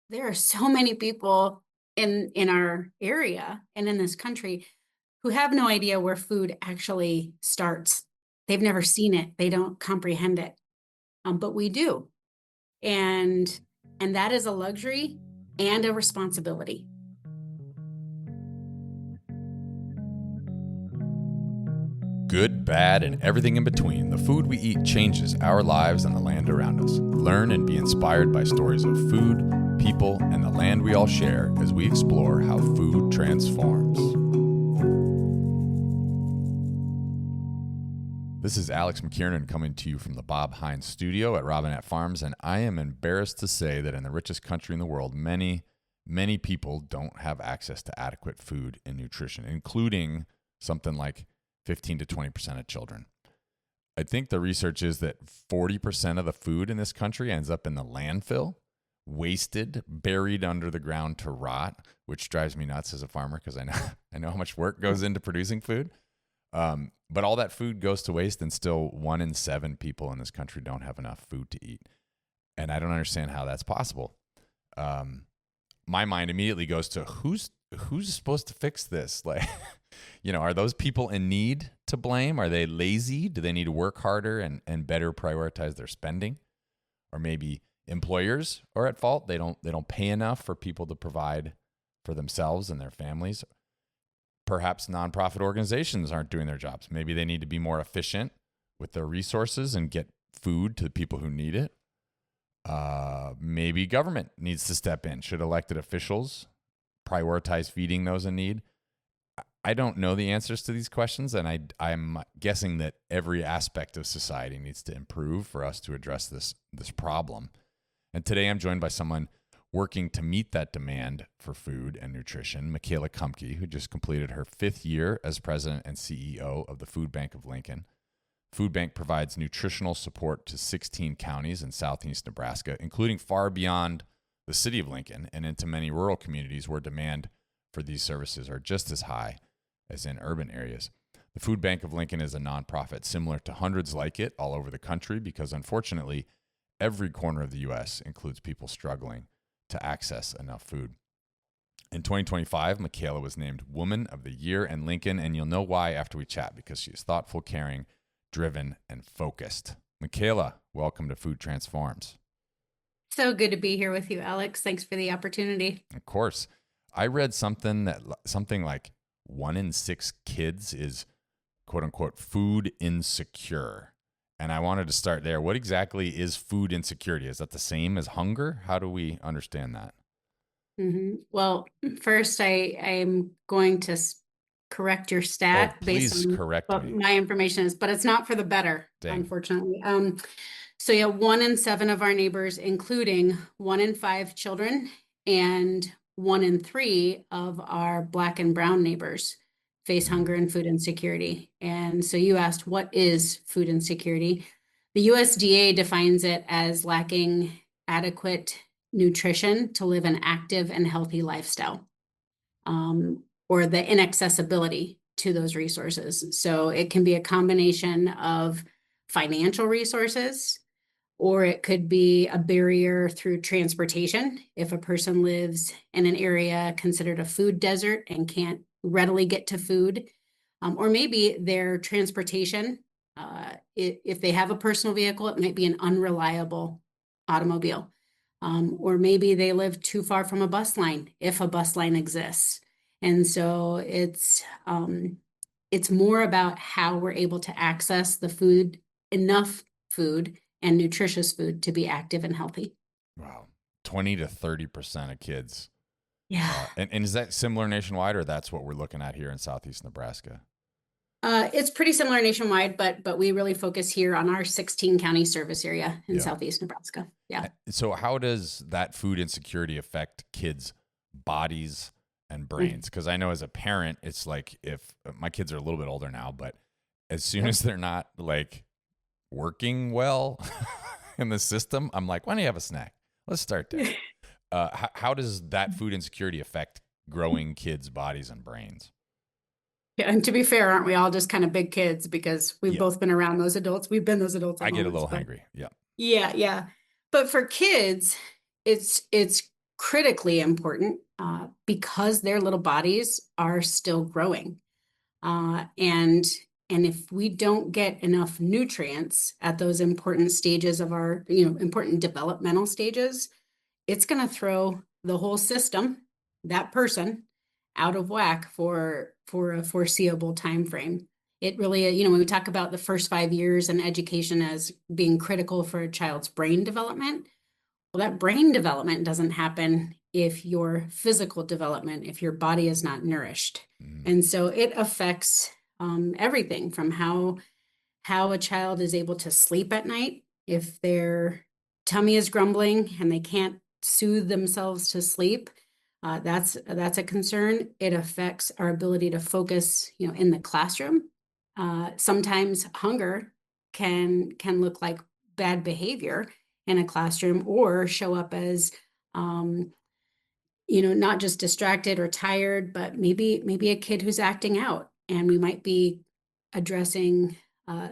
there are so many people in our area and in this country who have no idea where food actually starts. They've never seen it. They don't comprehend it. But we do. And and that is a luxury and a responsibility. Good, bad, and everything in between, the food we eat changes our lives and the land around us. Learn and be inspired by stories of food, people, and the land we all share as we explore how food transforms. This is Alex McKiernan coming to you from the Bob Hines studio at Robinette Farms, and I am embarrassed to say that in the richest country in the world, many people don't have access to adequate food and nutrition, including something like 15 to 20% of children. I think the research is that 40% of the food in this country ends up in the landfill, wasted, buried under the ground to rot, which drives me nuts as a farmer because I know how much work goes into producing food. But all that food goes to waste, and still 1 in 7 people in this country don't have enough food to eat. And I don't understand how that's possible. My mind immediately goes to who's supposed to fix this? Like, are those people in need to blame? Are they lazy? Do they need to work harder and better prioritize their spending? Or maybe employers are at fault. They don't pay enough for people to provide for themselves and their families. Perhaps nonprofit organizations aren't doing their jobs. Maybe they need to be more efficient with their resources and get food to the people who need it. Maybe government needs to step in. Should elected officials prioritize feeding those in need? I don't know the answers to these questions, and I'm guessing that every aspect of society needs to improve for us to address this problem. And today I'm joined by someone working to meet that demand for food and nutrition, Michaella Kumke, who just completed her 5th year as president and CEO of the Food Bank of Lincoln. Food Bank provides nutritional support to 16 counties in southeast Nebraska, including far beyond the city of Lincoln and into many rural communities where demand for these services are just as high as in urban areas. The Food Bank of Lincoln is a nonprofit similar to hundreds like it all over the country because, unfortunately, every corner of the U.S. includes people struggling to access enough food. In 2025, Michaella was named Woman of the Year in Lincoln, and you'll know why after we chat, because she is thoughtful, caring, driven, and focused. Michaella, welcome to Food Transforms. So good to be here with you, Alex. Thanks for the opportunity. Of course. I read something like 1 in 6 kids is quote unquote food insecure. And I wanted to start there. What exactly is food insecurity? Is that the same as hunger? How do we understand that? Well, first, I'm going to correct your Oh, stat based please on correct what me. my information is, but it's not for the better, Dang. unfortunately. So yeah, 1 in 7 of our neighbors, including 1 in 5 children and 1 in 3 of our Black and brown neighbors, face hunger and food insecurity. And so you asked, what is food insecurity? The USDA defines it as lacking adequate nutrition to live an active and healthy lifestyle, or the inaccessibility to those resources. So it can be a combination of financial resources, or it could be a barrier through transportation. If a person lives in an area considered a food desert and can't readily get to food, or maybe their transportation, if they have a personal vehicle, it might be an unreliable automobile. Or maybe they live too far from a bus line, if a bus line exists. And so it's more about how we're able to access the food, enough food and nutritious food to be active and healthy. Wow. 20 to 30% of kids. Yeah. And is that similar nationwide, or that's what we're looking at here in southeast Nebraska? It's pretty similar nationwide, but we really focus here on our 16 county service area in southeast Nebraska. Yeah. So how does that food insecurity affect kids' bodies and brains? Because I know as a parent, it's like, if my kids are a little bit older now, but as soon as they're not like working well in the system, I'm like, why don't you have a snack? Let's start there. How does that food insecurity affect growing kids' bodies and brains? Yeah, and to be fair, aren't we all just kind of big kids because we've both been around those adults? We've been those adults. I get a little hungry. Yeah. Yeah. But for kids, it's critically important because their little bodies are still growing. And if we don't get enough nutrients at those important stages of our, important developmental stages, it's going to throw the whole system, that person, out of whack for a foreseeable time frame. It really, when we talk about the first 5 years and education as being critical for a child's brain development, well, that brain development doesn't happen if your physical development, if your body is not nourished. Mm. And so it affects everything from how a child is able to sleep at night. If their tummy is grumbling and they can't soothe themselves to sleep, that's a concern. It affects our ability to focus, in the classroom. Sometimes hunger can look like bad behavior in a classroom or show up as not just distracted or tired, but maybe a kid who's acting out, and we might be addressing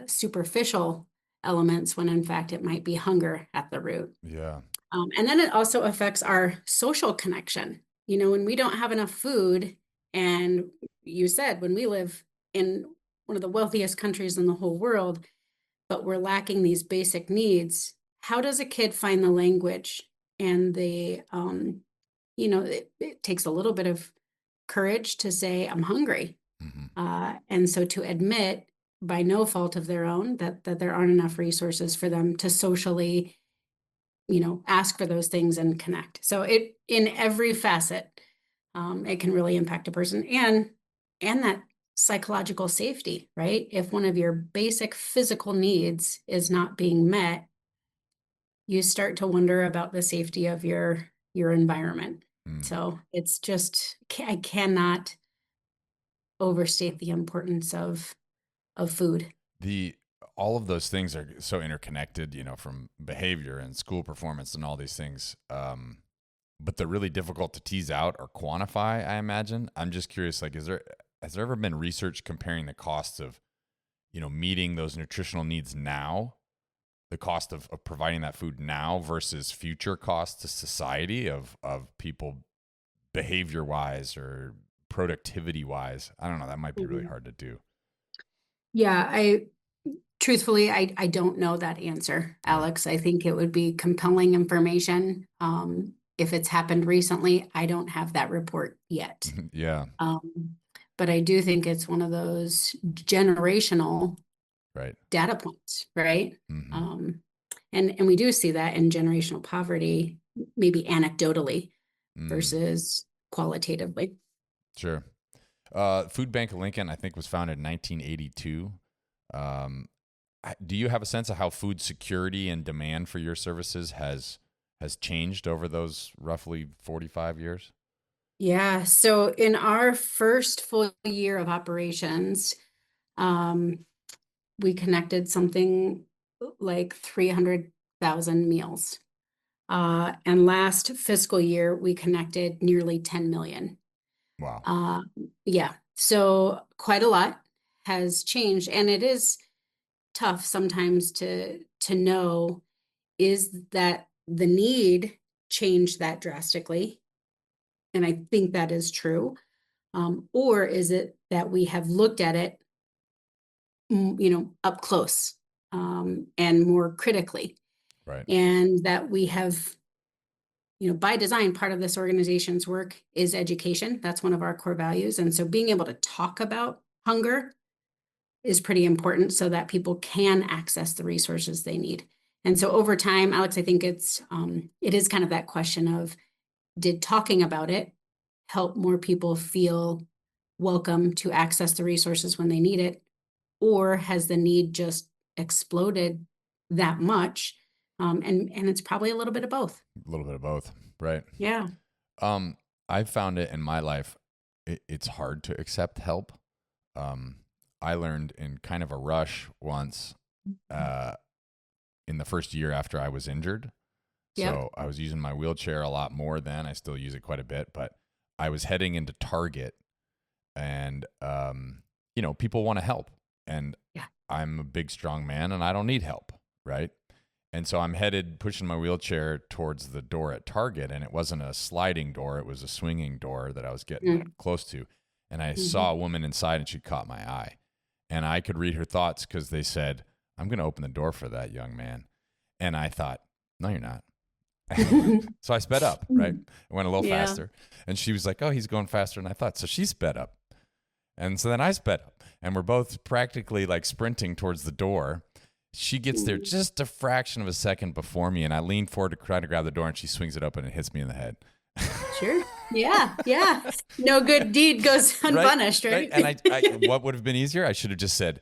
superficial elements when in fact it might be hunger at the root. Yeah. And then it also affects our social connection. When we don't have enough food, and you said when we live in one of the wealthiest countries in the whole world, but we're lacking these basic needs, how does a kid find the language and it takes a little bit of courage to say, I'm hungry. Mm-hmm. And so to admit by no fault of their own that there aren't enough resources for them to socially, ask for those things and connect. So it, in every facet, it can really impact a person and that psychological safety, right? If one of your basic physical needs is not being met, you start to wonder about the safety of your environment. Mm. So it's just, I cannot overstate the importance of food. The all of those things are so interconnected, from behavior and school performance and all these things. But they're really difficult to tease out or quantify, I imagine. I'm just curious, like, has there ever been research comparing the costs of, meeting those nutritional needs now, the cost of providing that food now versus future costs to society of people behavior wise or productivity wise? I don't know. That might be really Mhm. hard to do. Yeah, truthfully, I don't know that answer, Yeah. Alex. I think it would be compelling information. If it's happened recently, I don't have that report yet. Yeah. Um, but I do think it's one of those generational Right. data points, right? Mm-hmm. Um, and we do see that in generational poverty, maybe anecdotally Mm. versus qualitatively. Sure. Food Bank of Lincoln, I think, was founded in 1982. Um, do you have a sense of how food security and demand for your services has changed over those roughly 45 years? Yeah. So in our first full year of operations, um, we connected something like 300,000 meals. And last fiscal year, we connected nearly 10 million. Wow. Uh, yeah. So quite a lot has changed. And it is tough sometimes to know, is that the need changed that drastically? And I think that is true. Or is it that we have looked at it, up close, and more critically, Right. and that we have, by design, part of this organization's work is education. That's one of our core values. And so being able to talk about hunger is pretty important so that people can access the resources they need. And so over time, Alex, I think it is kind of that question of, did talking about it help more people feel welcome to access the resources when they need it? Or has the need just exploded that much? And it's probably a little bit of both. A little bit of both. Right. Yeah. Um, I've found it in my life, it's hard to accept help. Um, I learned in kind of a rush once, uh, in the first year after I was injured. Yep. So I was using my wheelchair a lot more then. I still use it quite a bit, but I was heading into Target and, people want to help. And Yeah. I'm a big, strong man and I don't need help. Right. And so I'm headed, pushing my wheelchair towards the door at Target, and it wasn't a sliding door, it was a swinging door that I was getting Mm. close to. And I Mhm. saw a woman inside, and she caught my eye. And I could read her thoughts because they said, I'm going to open the door for that young man. And I thought, no, you're not. So I sped up, right? I went a little Yeah. faster. And she was like, oh, he's going faster than I thought. So she sped up. And so then I sped up. And we're both practically like sprinting towards the door. She gets there Mm. just a fraction of a second before me. And I lean forward to try to grab the door, and she swings it open and hits me in the head. Sure. Yeah. Yeah. No good deed goes Right? unpunished, Right? right? And what would have been easier? I should have just said,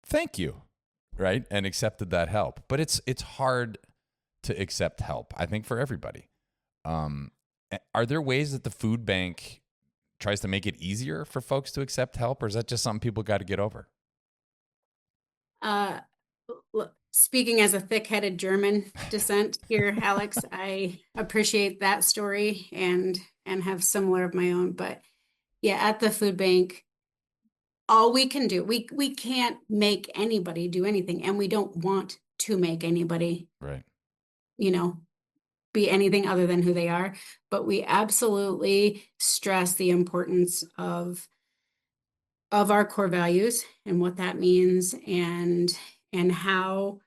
thank you. Right? And accepted that help. But it's hard to accept help, I think, for everybody. Are there ways that the food bank tries to make it easier for folks to accept help, or is that just something people got to get over? Uh, Speaking as a thick-headed German descent here, Alex, I appreciate that story and have similar of my own. But yeah, at the food bank, all we can do, we can't make anybody do anything, and we don't want to make anybody, Right. you know, be anything other than who they are. But we absolutely stress the importance of our core values and what that means, and how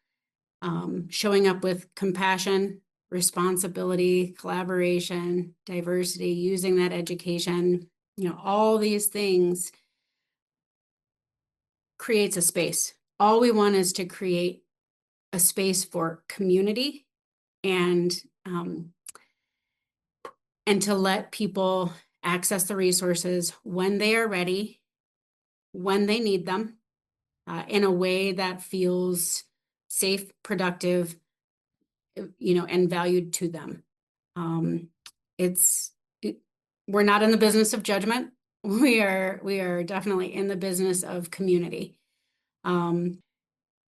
showing up with compassion, responsibility, collaboration, diversity, using that education, all these things creates a space. All we want is to create a space for community, and um, and to let people access the resources when they are ready, when they need them, in a way that feels safe, productive, and valued to them. Um, it's it, we're not in the business of judgment. We are definitely in the business of community. Um,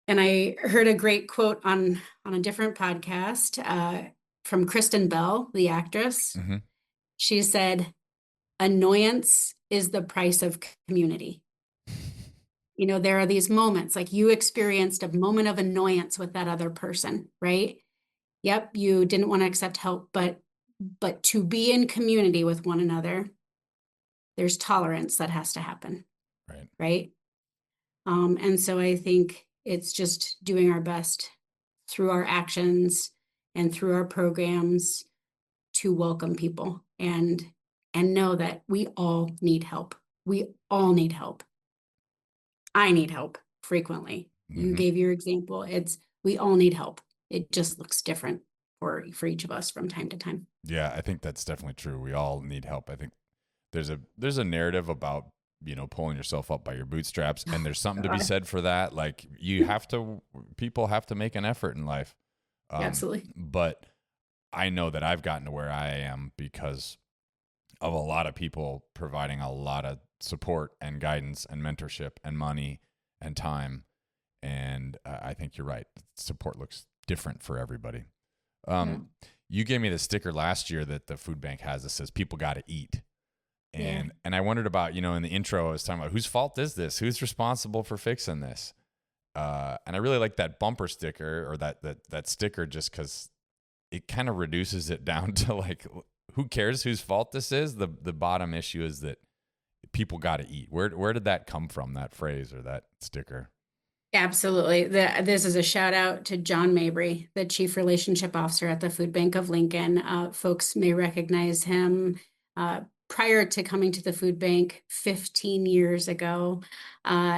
and I heard a great quote on a different podcast from Kristen Bell, the actress. Mm-hmm. She said, "Annoyance is the price of community." There are these moments, like you experienced a moment of annoyance with that other person, right? Yep, you didn't want to accept help, but to be in community with one another, there's tolerance that has to happen, Right. right? And so I think it's just doing our best through our actions and through our programs to welcome people and know that we all need help. We all need help. I need help frequently. You Mm-hmm. gave your example. We all need help. It just looks different for each of us from time to time. Yeah, I think that's definitely true. We all need help. I think there's a narrative about pulling yourself up by your bootstraps, and there's something to be God. said for that. Like people have to make an effort in life. Absolutely. But I know that I've gotten to where I am because of a lot of people providing a lot of support and guidance and mentorship and money and time. And I think you're right. Support looks different for everybody. Yeah. You gave me the sticker last year that the food bank has that says people got to eat. Yeah. And I wondered about, in the intro, I was talking about whose fault is this? Who's responsible for fixing this? And I really like that bumper sticker, or that sticker, just because it kind of reduces it down to like, who cares whose fault this is? The bottom issue is that people got to eat. Where did that come from? That phrase or that sticker? Absolutely. This is a shout out to John Mabry, the Chief Relationship Officer at the Food Bank of Lincoln. Folks may recognize him. Prior to coming to the food bank 15 years ago,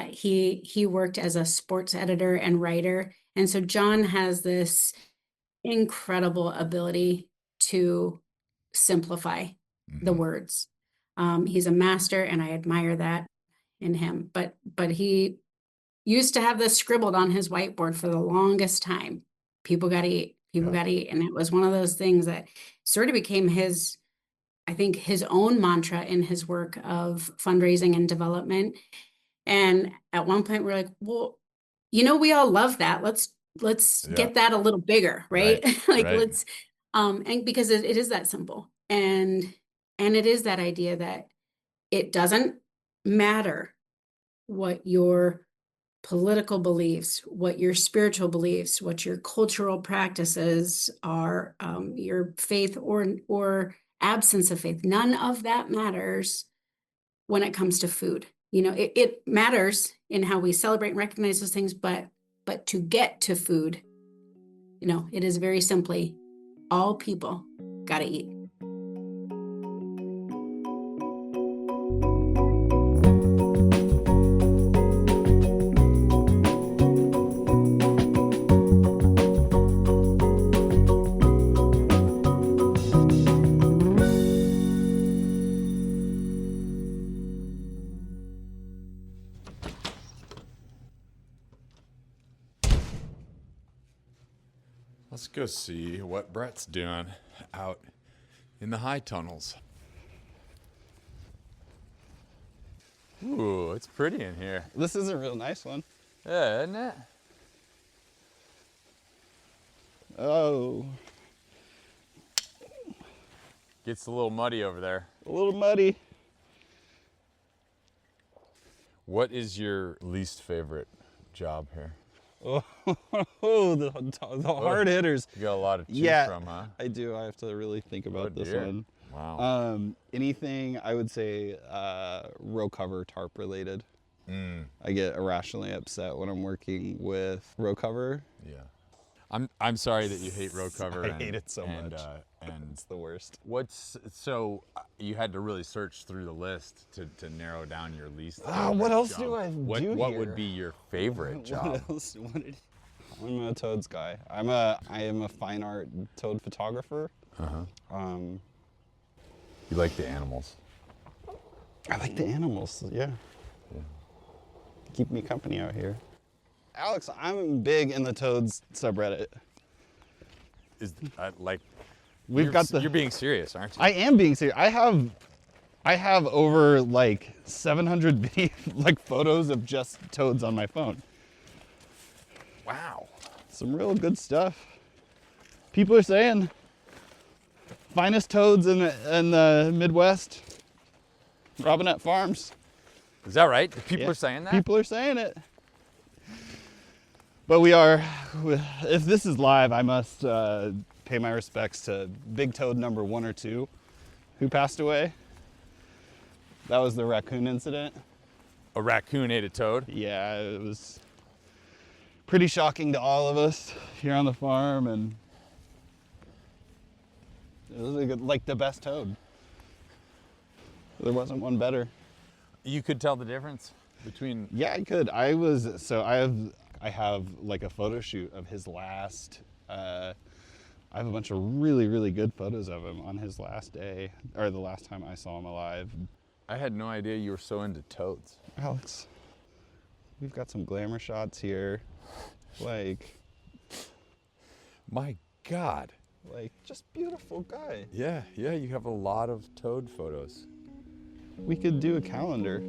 he worked as a sports editor and writer. And so John has this incredible ability to simplify the Mm-hmm. words. He's a master, and I admire that in him. But he used to have this scribbled on his whiteboard for the longest time. People got to eat. People Yep. got to eat. And it was one of those things that sort of became I think, his own mantra in his work of fundraising and development. And at one point we're like, well, we all love that. Let's Yeah. get that a little bigger, right? Right. Like Right. and because it is that simple. And it is that idea that it doesn't matter what your political beliefs, what your spiritual beliefs, what your cultural practices are, your faith or absence of faith. None of that matters when it comes to food. It matters in how we celebrate and recognize those things, but to get to food, it is very simply all people gotta eat. Let's go see what Brett's doing out in the high tunnels. Ooh, it's pretty in here. This is a real nice one. Yeah, isn't it? Oh, Gets a little muddy over there. a little muddy. What is your least favorite job here? Oh, the hard hitters. You got a lot to choose Yeah, from, huh? I do. I have to really think about this dear. one. Wow. Anything I would say row cover tarp related. I get irrationally upset when I'm working with row cover. Yeah. I'm sorry that you hate row cover. I hate it so much. And It's the worst. so you had to really search through the list to narrow down your least. What favorite else job. do I do What here? would be your favorite job? What else? I'm a toads guy. I am a fine art toad photographer. You like the animals. I like the animals. Yeah. Keep me company out here. Alex, I'm big in the toads subreddit. You're being serious, aren't you? I am being serious. I have over like 700 video, like photos of just toads on my phone. Wow. Some real good stuff. People are saying finest toads in the Midwest. Robinette Farms. Is that right? People Yeah, are saying that? People are saying it. But if this is live, I must pay my respects to big toad number 1 or 2 who passed away. That was the raccoon incident. A raccoon ate a toad? Yeah, it was pretty shocking to all of us here on the farm, and it was like the best toad. There wasn't one better. You could tell the difference between... Yeah, I could. I have like a photo shoot of his last, I have a bunch of really, really good photos of him on his last day, or the last time I saw him alive. I had no idea you were so into toads. Alex, we've got some glamour shots here. Like, My God. just beautiful guy. Yeah, you have a lot of toad photos. We could do a calendar.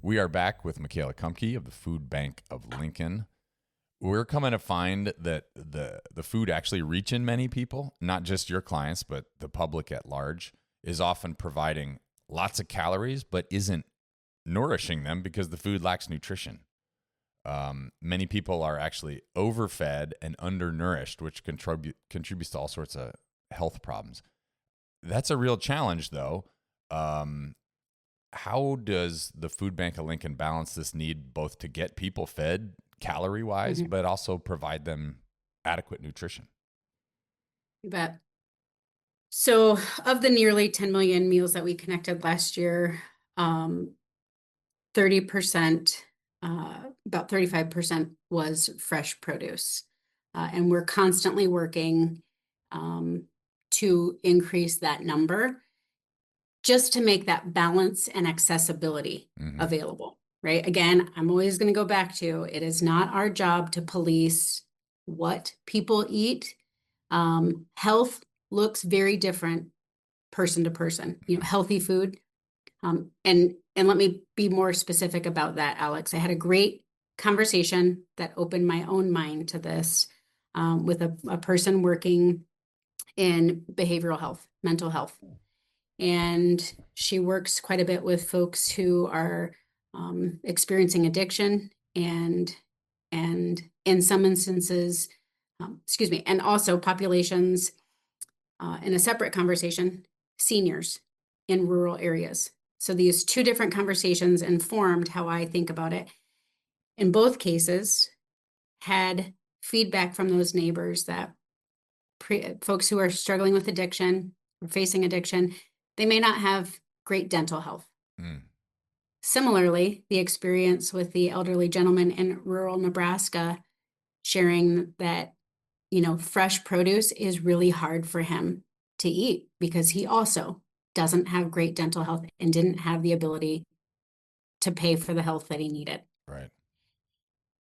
We are back with Michaella Kumke of the Food Bank of Lincoln. We're coming to find that the food actually reaching many people, not just your clients, but the public at large, is often providing lots of calories, but isn't nourishing them because the food lacks nutrition. Many people are actually overfed and undernourished, which contributes to all sorts of health problems. That's a real challenge, though. How does the Food Bank of Lincoln balance this need both to get people fed calorie-wise, but also provide them adequate nutrition? You bet. So of the nearly 10 million meals that we connected last year, 30%, about 35% was fresh produce. And we're constantly working to increase that number just to make that balance and accessibility available, right? Again, I'm always going to go back to, it is not our job to police what people eat. Health looks very different person to person. Healthy food And let me be more specific about that, Alex. I had a great conversation that opened my own mind to this with a person working in behavioral health, mental health. And she works quite a bit with folks who are experiencing addiction and in some instances, excuse me, and also populations in a separate conversation, seniors in rural areas. So these two different conversations informed how I think about it. In both cases, had feedback from those neighbors that folks who are struggling with addiction or facing addiction, they may not have great dental health. Mm. Similarly, the experience with the elderly gentleman in rural Nebraska sharing that, fresh produce is really hard for him to eat because he also doesn't have great dental health and didn't have the ability to pay for the health that he needed. Right.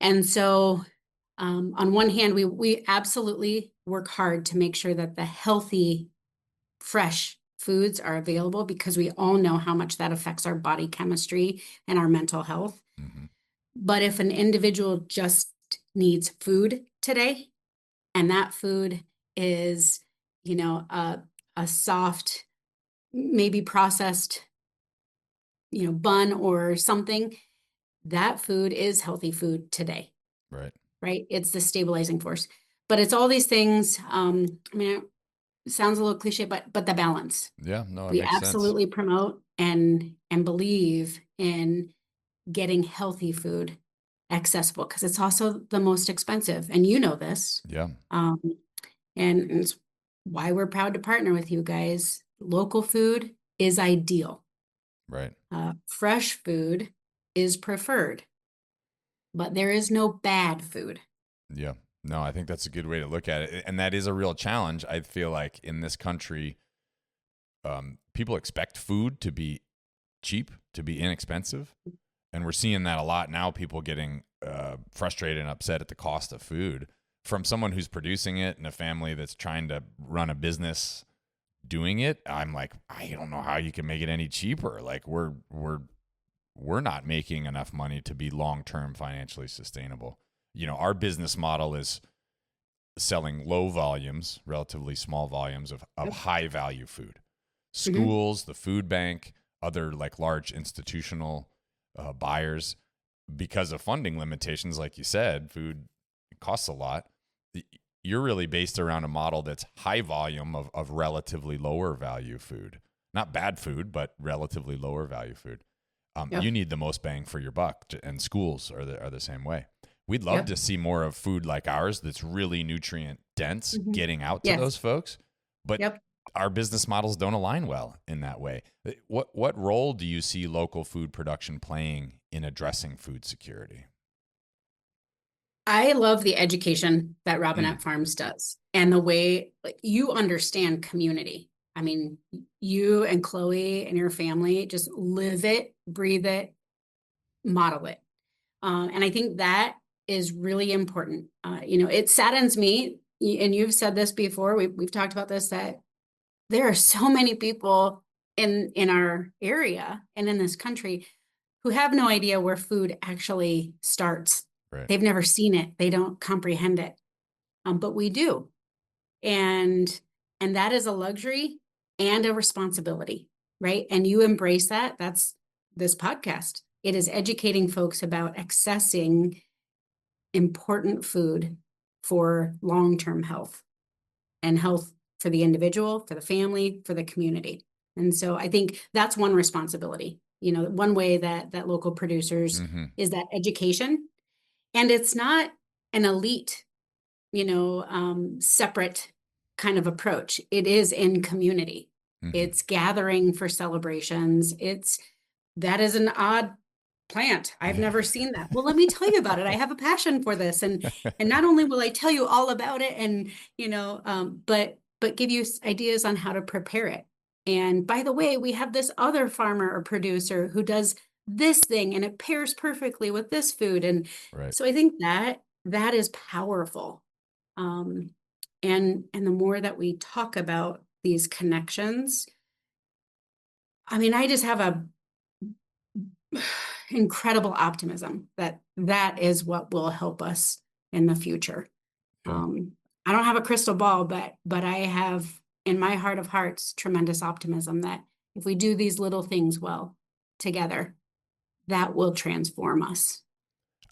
And so on one hand, we absolutely work hard to make sure that the healthy, fresh foods are available because we all know how much that affects our body chemistry and our mental health. Mm-hmm. But if an individual just needs food today, and that food is, a soft, maybe processed, bun or something, that food is healthy food today. Right. Right? It's the stabilizing force. But it's all these things. It sounds a little cliche, but the balance. Yeah, no, it We makes sense. absolutely promote and believe in getting healthy food accessible because it's also the most expensive. And you know this. Yeah. And it's why we're proud to partner with you guys. Local food is ideal. Right. Fresh food is preferred, but there is no bad food. Yeah. No, I think that's a good way to look at it. And that is a real challenge. I feel like in this country, people expect food to be cheap, to be inexpensive. And we're seeing that a lot now, people getting frustrated and upset at the cost of food from someone who's producing it in a family that's trying to run a business doing it. I'm like, I don't know how you can make it any cheaper. Like we're not making enough money to be long-term financially sustainable. Our business model is selling low volumes, relatively small volumes of high value food. Schools, the food bank, other like large institutional buyers, because of funding limitations, like you said, food costs a lot. You're really based around a model that's high volume of relatively lower value food. Not bad food, but relatively lower value food. You need the most bang for your buck, and schools are the same way. We'd love to see more of food like ours that's really nutrient dense getting out to those folks, but our business models don't align well in that way. What role do you see local food production playing in addressing food security? I love the education that Robinette Farms does and the way you understand community. I mean, you and Chloe and your family just live it, breathe it, model it. And I think that is really important. It saddens me, and you've said this before, we've talked about this, that there are so many people in our area and in this country who have no idea where food actually starts. Right. They've never seen it. They don't comprehend it. But we do. And that is a luxury and a responsibility, right? And you embrace that. That's this podcast. It is educating folks about accessing important food for long-term health and health for the individual, for the family, for the community. And so I think that's one responsibility. One way that local producers is that education. And it's not an elite, separate kind of approach. It is in community. It's gathering for celebrations. That is an odd plant. I've never seen that. Well, let me tell you about it. I have a passion for this. And not only will I tell you all about it and, but give you ideas on how to prepare it. And by the way, we have this other farmer or producer who does this thing and it pairs perfectly with this food. And so I think that is powerful. And the more that we talk about these connections, I mean, I just have incredible optimism that that is what will help us in the future. Yeah. I don't have a crystal ball, but I have in my heart of hearts tremendous optimism that if we do these little things well together, that will transform us.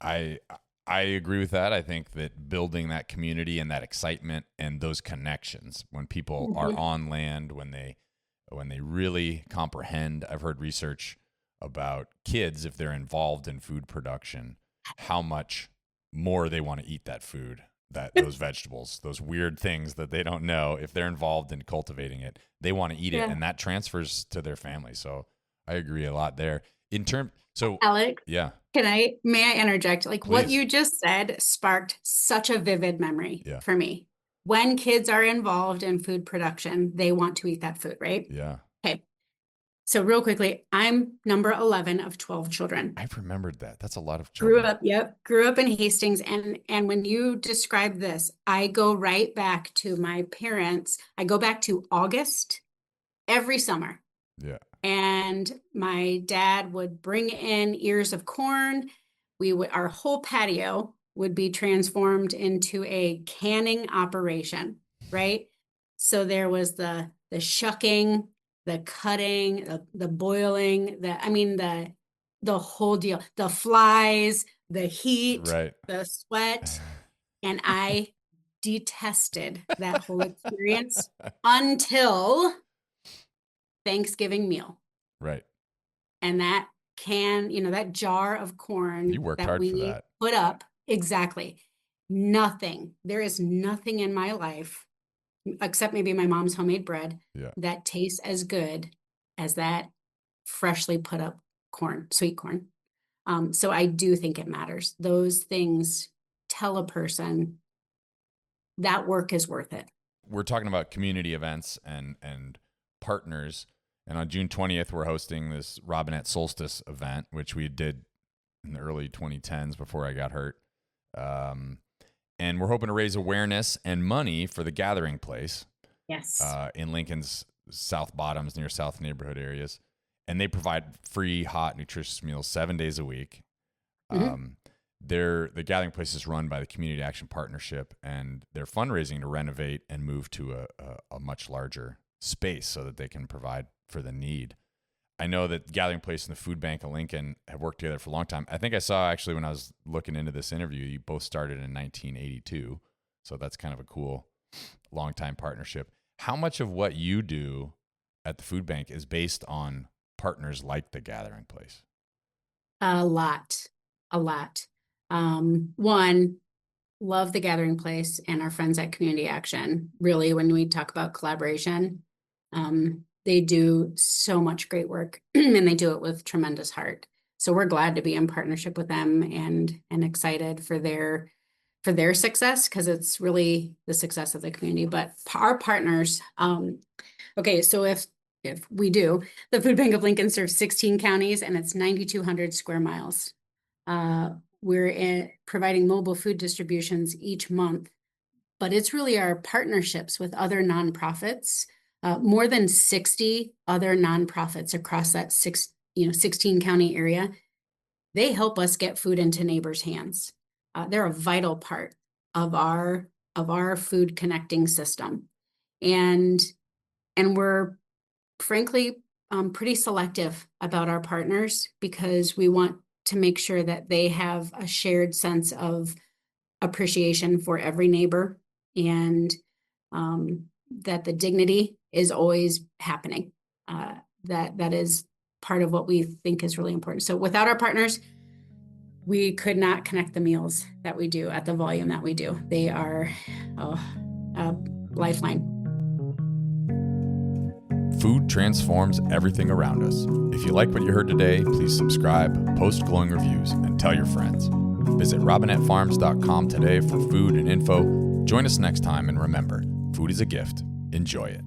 I I agree with that. I think that building that community and that excitement and those connections when people are on land, when they really comprehend. I've heard research about kids, if they're involved in food production, how much more they want to eat that food, that those vegetables, those weird things that they don't know. If they're involved in cultivating it, they want to eat it, Yeah. and that transfers to their family. So I agree a lot there. So Alex, yeah, may I interject? Like what please. you just said sparked such a vivid memory Yeah. for me. When kids are involved in food production, they want to eat that food, right? Yeah. Okay. So real quickly, I'm number 11 of 12 children. I've remembered that. That's a lot of Grew children. up in Hastings. And when you describe this, I go right back to my parents. I go back to August every summer. Yeah. And my dad would bring in ears of corn. Our whole patio would be transformed into a canning operation, right? So there was the shucking, the cutting, the boiling, the whole deal, the flies, the heat, Right. the sweat. And I detested that whole experience until Thanksgiving meal. Right. And that that jar of corn You worked that hard for we that. put up, exactly. There is nothing in my life, except maybe my mom's homemade bread, Yeah. that tastes as good as that freshly put up corn, sweet corn. So I do think it matters. Those things tell a person that work is worth it. We're talking about community events and partners. And on June 20th, we're hosting this Robinette Solstice event, which we did in the early 2010s before I got hurt. And we're hoping to raise awareness and money for the gathering place. Yes. In Lincoln's South Bottoms, near South neighborhood areas. And they provide free, hot, nutritious meals 7 days a week. The gathering place is run by the Community Action Partnership, and they're fundraising to renovate and move to a much larger space so that they can provide for the need. I know that Gathering Place and the Food Bank of Lincoln have worked together for a long time. I think I saw actually when I was looking into this interview, you both started in 1982. So that's kind of a cool long time partnership. How much of what you do at the food bank is based on partners like the Gathering Place? A lot. One, love the Gathering Place and our friends at Community Action. Really, when we talk about collaboration, they do so much great work and they do it with tremendous heart. So we're glad to be in partnership with them and excited for their success, because it's really the success of the community. But our partners, okay, so if we do, the Food Bank of Lincoln serves 16 counties and it's 9,200 square miles. We're providing mobile food distributions each month, but it's really our partnerships with other nonprofits, more than 60 other nonprofits across that 16 county area. They help us get food into neighbors' hands. They're a vital part of our food connecting system, and we're frankly pretty selective about our partners because we want to make sure that they have a shared sense of appreciation for every neighbor, and that the dignity is always happening. That is part of what we think is really important. So without our partners, we could not connect the meals that we do at the volume that we do. They are a lifeline. Food transforms everything around us. If you like what you heard today, please subscribe, post glowing reviews, and tell your friends. Visit robinettefarms.com today for food and info. Join us next time, and remember, food is a gift. Enjoy it.